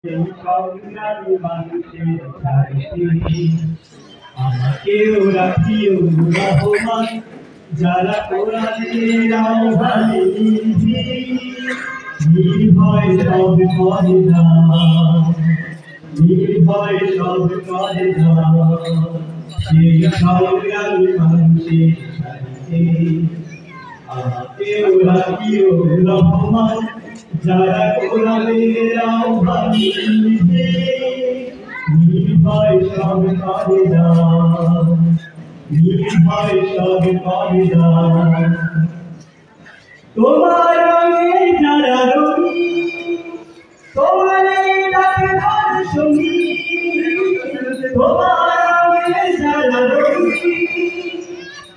সংগ্রামী মানুষের চারিদিকে আমাকেও রাখিও রহমান, যারা কোরআনের আহ্বানে নির্ভয় সব করে না, নির্ভয় সব করে না। সেই সংগ্রামী মানুষের চারিদিকে আমাকেও রাখিও রহমান, যারা কোরআনের আহ্বানে নির্ভয় সব করে না, নির্ভয় সব করে না। তোমার রঙে যারা রঙি, তোমার ডাকে ধর সঙ্গী, তোমার রঙে যারা রঙি,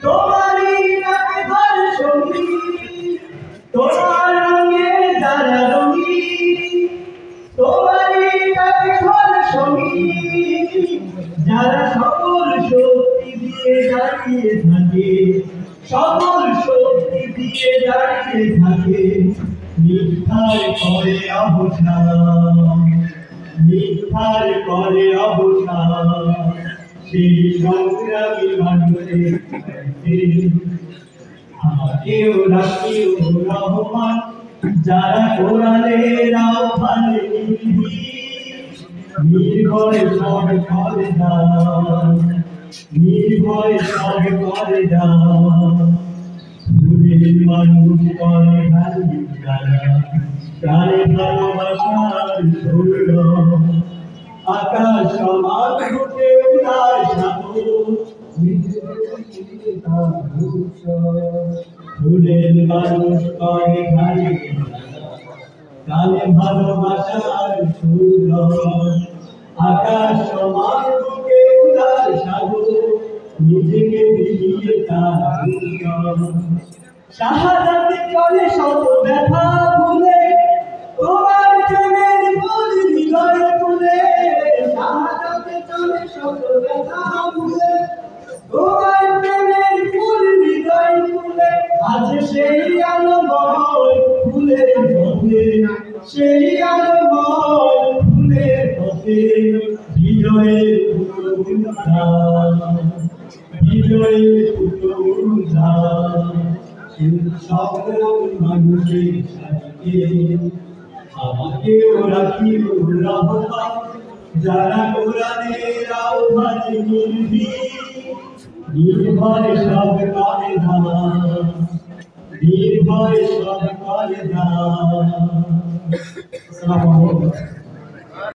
তোমার ডাকে ধর সঙ্গী, তোমার রঙে যারা রঙি, তোমার ডাকে ধর সঙ্গী, যারা সকল শক্তি দিয়ে দাঁড়িয়ে থাকে, সকল শক্তি দিয়ে দাঁড়িয়ে থাকে, মিথ্যার করে অবসান, মিথ্যার করে অবসান। সেই সংগ্রামী মানুষের আমাকেও রাখিও রহমান, যারা কোরআনের আহ্বানে নির্ভয় সব করে না, নির্ভয় সব করে না। ভুলের মানুষ করে ভালো যারা, প্রাণে ভালোবাসার সুর, আকাশ সমাজ হতে উদার সাগর, ভুলের মানুষ করে ভালো প্রাণে ভালোবাসার সুর, আকাশ সমাজ হতে উদার সাগর, নিজেকে বিলিয়ে তার শাহাদাতে চলে শত ব্যথা ভুলে, তোমার প্রেমের ফুল হৃদয় তুলে, শাহাদাতে চলে শত ব্যথা ভুলে, তোমার প্রেমের ফুল হৃদয় তুলে। আজ সেই আলোময় ফুলের পথে, সেই আলোময় ফুলের পথে বিজয়ের উত্তর, বিজয়ের উত্তর। সকল মানুষের সাথে আমাকেও রাখিও রহমান, যারা কোরআনের আহ্বানে নির্ভয় সব করে না, নির্ভয় সব করে না। আসসালামু আলাইকুম।